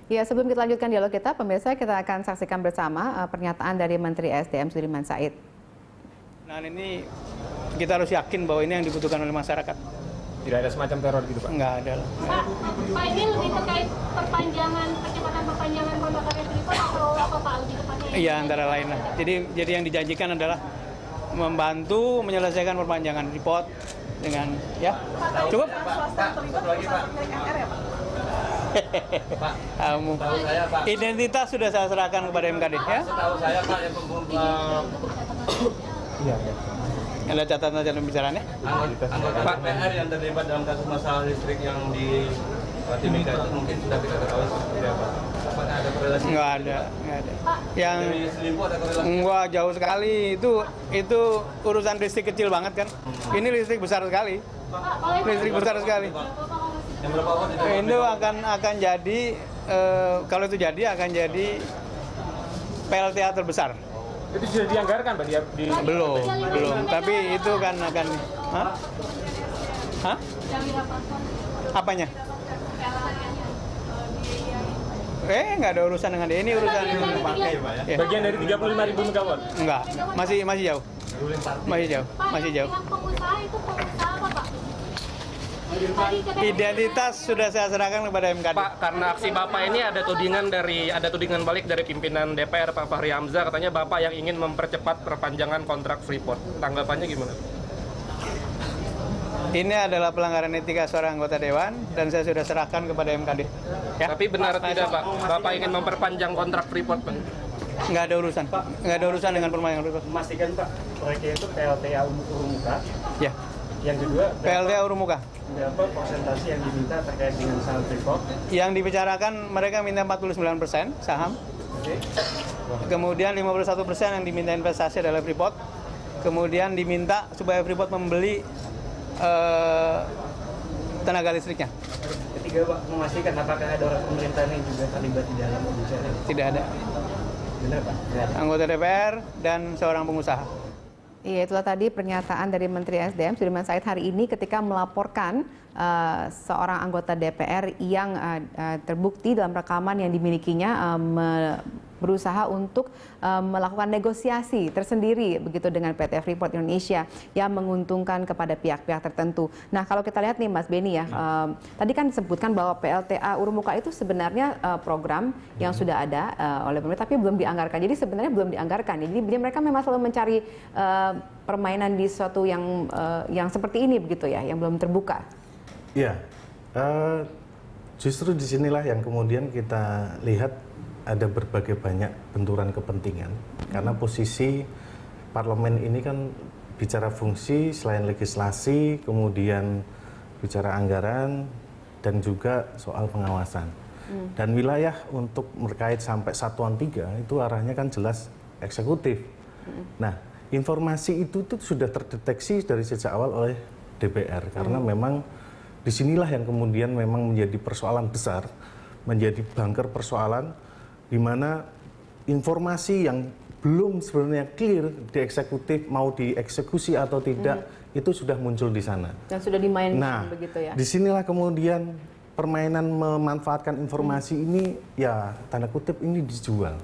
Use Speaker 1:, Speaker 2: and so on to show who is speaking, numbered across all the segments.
Speaker 1: Ya, sebelum kita lanjutkan dialog kita, pemirsa, kita akan saksikan bersama pernyataan dari Menteri SDM Sudirman Said.
Speaker 2: Nah, ini kita harus yakin bahwa ini yang dibutuhkan oleh masyarakat.
Speaker 3: Tidak ada semacam teror gitu, Pak?
Speaker 2: Enggak ada lah.
Speaker 4: Pak, ini lebih terkait perpanjangan kontrak karya Freeport atau apa Pak lebih tepatnya?
Speaker 2: Iya, antara lain lah. Jadi yang dijanjikan adalah membantu menyelesaikan perpanjangan Freeport dengan ya. Cukup?
Speaker 5: Pak, satu lagi Pak. Pak,
Speaker 2: Kamu.
Speaker 5: tahu saya Pak.
Speaker 2: Identitas sudah saya serahkan kepada MKD ya.
Speaker 5: Setahu saya Pak yang
Speaker 3: Iya.
Speaker 2: Ada catatan pembicaraannya?
Speaker 5: anggota DPR yang terlibat dalam kasus masalah listrik yang di Timika itu mungkin sudah kita ketahui seperti apa. Apakah ada korelasi?
Speaker 2: Enggak ada. Yang
Speaker 5: Dari selingkuh ada korelasi?
Speaker 2: enggak jauh sekali itu urusan listrik kecil banget kan. Ini listrik besar sekali. Listrik besar sekali.
Speaker 5: Yang berapa watt itu?
Speaker 2: Itu akan jadi kalau itu jadi akan jadi PLTA terbesar.
Speaker 3: Itu sudah dianggarkan, Pak?
Speaker 2: Belum. Tapi itu kan akan Hah? Apanya? Nggak ada urusan dengan dia. Ini urusan
Speaker 5: Dipakai Pak ya?
Speaker 2: ya.
Speaker 3: Bagian dari 35.000 megawatt?
Speaker 2: Enggak, masih jauh. Masih jauh.
Speaker 4: Yang pengusaha itu pengusaha apa Pak?
Speaker 2: Identitas sudah saya serahkan kepada MKD.
Speaker 6: Pak, karena aksi Bapak ini ada tudingan balik dari pimpinan DPR Pak Fahri Hamzah, katanya Bapak yang ingin mempercepat perpanjangan kontrak Freeport. Tanggapannya gimana?
Speaker 2: Ini adalah pelanggaran etika seorang anggota dewan dan saya sudah serahkan kepada MKD. Ya.
Speaker 6: Tapi benar tidak Pak, Bapak ingin memperpanjang kontrak Freeport Pak?
Speaker 2: Nggak ada urusan. Nggak ada urusan dengan perpanjangan Freeport.
Speaker 3: Memastikan, Pak, proyeknya itu PLTA Urumuka.
Speaker 2: Ya.
Speaker 3: Yang kedua,
Speaker 2: PLTA Urumuka.
Speaker 3: berapa persentase yang diminta terkait dengan saham Freeport?
Speaker 2: Yang dibicarakan mereka minta 49% saham.
Speaker 3: Oke.
Speaker 2: Kemudian 51% yang diminta investasi adalah Freeport. Kemudian diminta supaya Freeport membeli tenaga listriknya.
Speaker 3: Ketiga, Pak, memastikan apakah ada orang pemerintahan yang juga terlibat di dalam pembicaraan ini?
Speaker 2: Tidak ada.
Speaker 3: Benar, Pak? Tidak ada.
Speaker 2: Anggota DPR dan seorang pengusaha.
Speaker 1: Iya, itulah tadi pernyataan dari Menteri SDM Sudirman Said hari ini ketika melaporkan seorang anggota DPR yang terbukti dalam rekaman yang dimilikinya berusaha untuk melakukan negosiasi tersendiri begitu dengan PT Freeport Indonesia yang menguntungkan kepada pihak-pihak tertentu. Nah, kalau kita lihat nih Mas Beni ya, tadi kan disebutkan bahwa PLTA Urumuka itu sebenarnya program yang sudah ada oleh pemerintah tapi belum dianggarkan. Jadi sebenarnya belum dianggarkan. Jadi mereka memang selalu mencari permainan di suatu yang seperti ini begitu ya, yang belum terbuka.
Speaker 7: Iya, justru disinilah yang kemudian kita lihat ada berbagai banyak benturan kepentingan. Karena posisi parlemen ini kan bicara fungsi selain legislasi, kemudian bicara anggaran, dan juga soal pengawasan. Dan wilayah untuk terkait sampai satuan 3 itu arahnya kan jelas eksekutif. Nah, informasi itu tuh sudah terdeteksi dari sejak awal oleh DPR karena memang disinilah yang kemudian memang menjadi persoalan besar, menjadi bangker persoalan di mana informasi yang belum sebenarnya clear di eksekutif mau dieksekusi atau tidak itu sudah muncul di sana.
Speaker 1: Dan sudah dimainkan
Speaker 7: Nah,
Speaker 1: begitu ya.
Speaker 7: disinilah kemudian permainan memanfaatkan informasi ini ya tanda kutip ini dijual.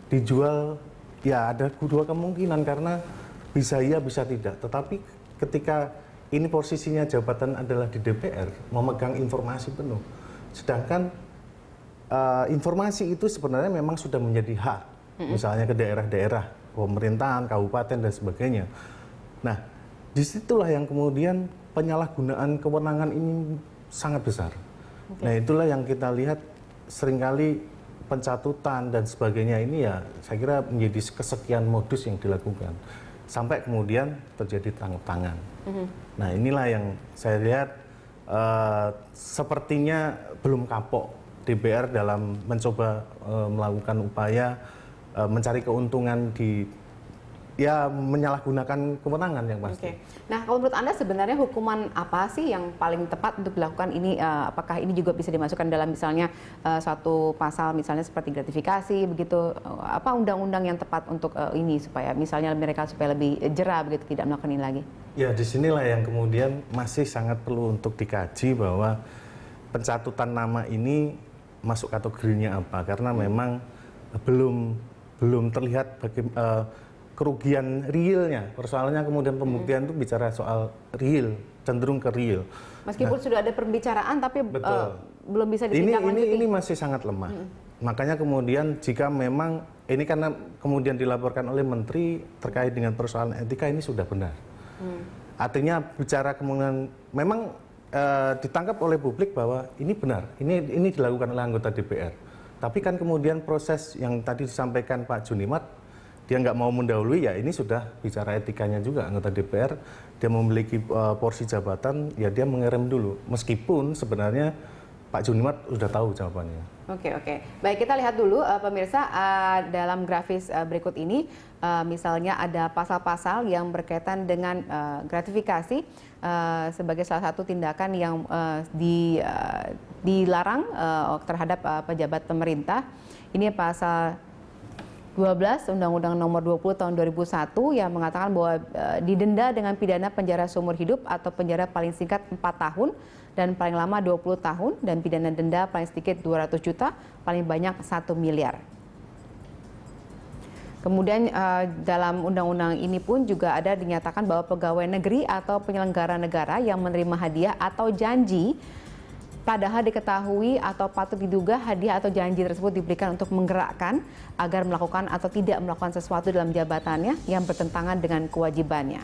Speaker 7: Dijual ya ada dua kemungkinan karena bisa iya bisa tidak. Tetapi ketika ini posisinya jabatan adalah di DPR, memegang informasi penuh. Sedangkan informasi itu sebenarnya memang sudah menjadi hak, misalnya ke daerah-daerah, pemerintahan, kabupaten, dan sebagainya. Nah, disitulah yang kemudian penyalahgunaan kewenangan ini sangat besar. Nah, itulah yang kita lihat seringkali pencatutan dan sebagainya ini ya saya kira menjadi kesekian modus yang dilakukan. Sampai kemudian terjadi tangkap tangan. Nah, inilah yang saya lihat sepertinya belum kapok DPR dalam mencoba melakukan upaya mencari keuntungan di ya menyalahgunakan kewenangan yang pasti.
Speaker 1: Oke. Nah, kalau menurut Anda sebenarnya hukuman apa sih yang paling tepat untuk dilakukan ini? Apakah ini juga bisa dimasukkan dalam misalnya suatu pasal misalnya seperti gratifikasi begitu? Apa undang-undang yang tepat untuk ini supaya misalnya mereka supaya lebih jera begitu tidak melakukan ini lagi?
Speaker 7: Ya, disinilah yang kemudian masih sangat perlu untuk dikaji bahwa pencatutan nama ini masuk kategorinya apa karena memang belum terlihat kerugian realnya. Persoalannya kemudian pembuktian itu bicara soal real, cenderung ke real.
Speaker 1: Meskipun sudah ada pembicaraan tapi belum bisa ditindaklanjuti.
Speaker 7: Ini masih sangat lemah. Makanya kemudian jika memang ini karena kemudian dilaporkan oleh menteri terkait dengan persoalan etika ini sudah benar. Artinya bicara kemudian memang ditangkap oleh publik bahwa ini benar, ini dilakukan oleh anggota DPR. Tapi kan kemudian proses yang tadi disampaikan Pak Junimat, dia nggak mau mendahului, ya ini sudah bicara etikanya juga anggota DPR. Dia memiliki porsi jabatan, ya dia mengerem dulu. Meskipun sebenarnya Pak Junimat sudah tahu jawabannya.
Speaker 1: Oke. Baik, kita lihat dulu pemirsa dalam grafis berikut ini, misalnya ada pasal-pasal yang berkaitan dengan gratifikasi sebagai salah satu tindakan yang dilarang terhadap pejabat pemerintah. Ini pasal 12 Undang-Undang Nomor 20 Tahun 2001 yang mengatakan bahwa didenda dengan pidana penjara seumur hidup atau penjara paling singkat 4 tahun dan paling lama 20 tahun dan pidana denda paling sedikit 200 juta, paling banyak 1 miliar. Kemudian dalam undang-undang ini pun juga ada dinyatakan bahwa pegawai negeri atau penyelenggara negara yang menerima hadiah atau janji padahal diketahui atau patut diduga hadiah atau janji tersebut diberikan untuk menggerakkan agar melakukan atau tidak melakukan sesuatu dalam jabatannya yang bertentangan dengan kewajibannya.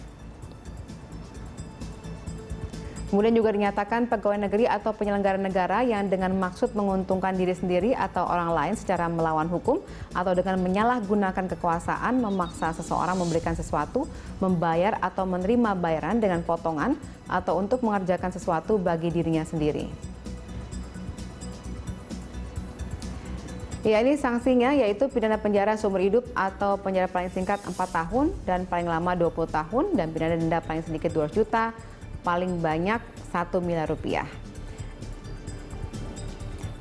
Speaker 1: Kemudian juga dinyatakan pegawai negeri atau penyelenggara negara yang dengan maksud menguntungkan diri sendiri atau orang lain secara melawan hukum atau dengan menyalahgunakan kekuasaan memaksa seseorang memberikan sesuatu, membayar atau menerima bayaran dengan potongan atau untuk mengerjakan sesuatu bagi dirinya sendiri. Ya, ini sanksinya yaitu pidana penjara seumur hidup atau penjara paling singkat 4 tahun dan paling lama 20 tahun dan pidana denda paling sedikit 200 juta, paling banyak 1 miliar rupiah.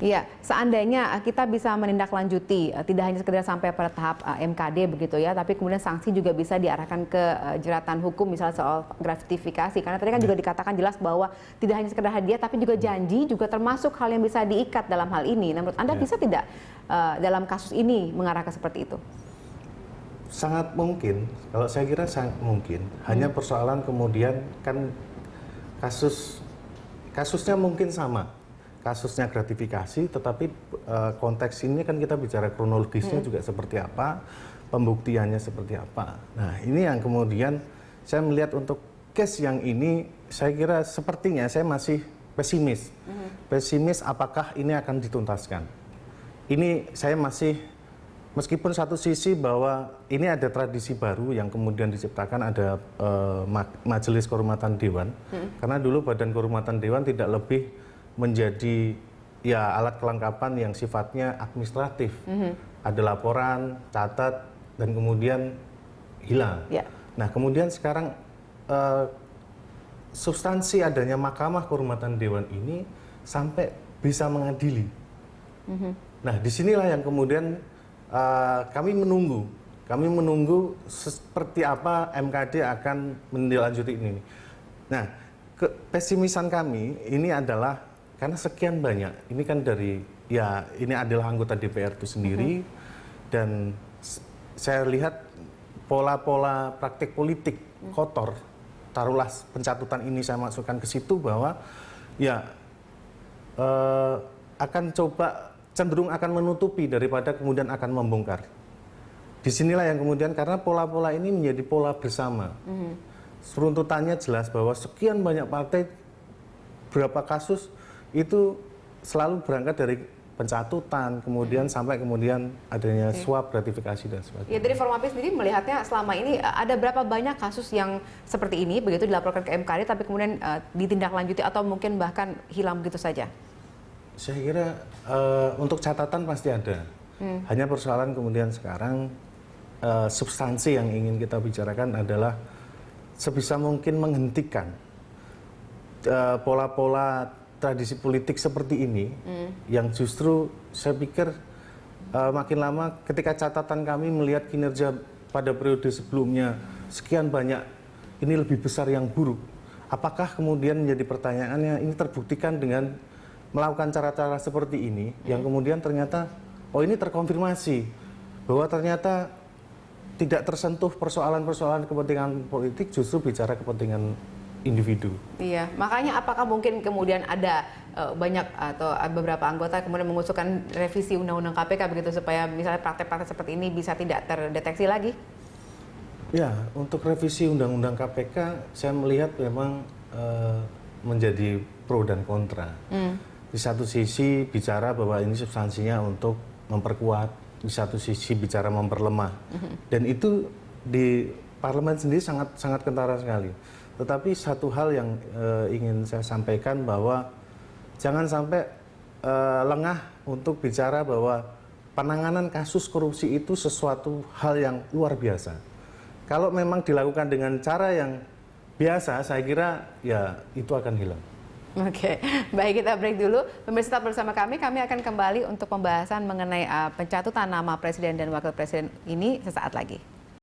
Speaker 1: Iya, seandainya kita bisa menindaklanjuti, tidak hanya sekedar sampai pada tahap MKD begitu ya, tapi kemudian sanksi juga bisa diarahkan ke jeratan hukum, misalnya soal gratifikasi. Karena tadi kan juga dikatakan jelas bahwa tidak hanya sekedar hadiah, tapi juga janji, juga termasuk hal yang bisa diikat dalam hal ini. Nah, menurut Anda bisa tidak dalam kasus ini mengarah ke seperti itu?
Speaker 7: Sangat mungkin, kalau saya kira sangat mungkin. Hanya persoalan kemudian kan kasusnya mungkin sama. Kasusnya gratifikasi, tetapi konteks ini kan kita bicara kronologisnya juga seperti apa, pembuktiannya seperti apa. Nah, ini yang kemudian saya melihat untuk case yang ini, saya kira sepertinya saya masih pesimis. Pesimis apakah ini akan dituntaskan. Ini saya masih, meskipun satu sisi bahwa ini ada tradisi baru yang kemudian diciptakan, ada Majelis Kehormatan Dewan. Karena dulu Badan Kehormatan Dewan tidak lebih menjadi ya alat kelengkapan yang sifatnya administratif. Ada laporan, catat, dan kemudian hilang. Nah, kemudian sekarang substansi adanya Mahkamah Kehormatan Dewan ini sampai bisa mengadili. Nah, disinilah yang kemudian kami menunggu seperti apa MKD akan menindaklanjuti ini. Nah, pesimisan kami ini adalah karena sekian banyak, ini kan dari, ya ini adalah anggota DPR itu sendiri, dan saya lihat pola-pola praktik politik kotor, taruhlah pencatutan ini saya masukkan ke situ bahwa ya akan coba cenderung akan menutupi daripada kemudian akan membongkar. Disinilah yang kemudian karena pola-pola ini menjadi pola bersama. Runtutannya jelas bahwa sekian banyak partai, berapa kasus itu selalu berangkat dari pencatutan, kemudian sampai kemudian adanya suap, gratifikasi dan sebagainya.
Speaker 1: Ya, dari Formapi sendiri melihatnya selama ini ada berapa banyak kasus yang seperti ini begitu dilaporkan ke MKD tapi kemudian ditindaklanjuti atau mungkin bahkan hilang begitu saja?
Speaker 7: Saya kira untuk catatan pasti ada. Hanya persoalan kemudian sekarang substansi yang ingin kita bicarakan adalah sebisa mungkin menghentikan pola-pola tradisi politik seperti ini yang justru saya pikir makin lama ketika catatan kami melihat kinerja pada periode sebelumnya sekian banyak, ini lebih besar yang buruk. Apakah kemudian menjadi pertanyaannya ini terbuktikan dengan melakukan cara-cara seperti ini yang kemudian ternyata oh ini terkonfirmasi bahwa ternyata tidak tersentuh persoalan-persoalan kepentingan politik, justru bicara kepentingan individu.
Speaker 1: Iya, makanya apakah mungkin kemudian ada banyak atau beberapa anggota kemudian mengusulkan revisi Undang-Undang KPK begitu supaya misalnya praktek-praktek seperti ini bisa tidak terdeteksi lagi?
Speaker 7: Ya, untuk revisi Undang-Undang KPK saya melihat memang menjadi pro dan kontra. Di satu sisi bicara bahwa ini substansinya untuk memperkuat, di satu sisi bicara memperlemah, dan itu di parlemen sendiri sangat kentara sekali. Tetapi satu hal yang ingin saya sampaikan bahwa jangan sampai lengah untuk bicara bahwa penanganan kasus korupsi itu sesuatu hal yang luar biasa. Kalau memang dilakukan dengan cara yang biasa, saya kira ya itu akan hilang.
Speaker 1: Oke, baik, kita break dulu. Pemirsa tetap bersama kami akan kembali untuk pembahasan mengenai pencatutan nama Presiden dan Wakil Presiden ini sesaat lagi.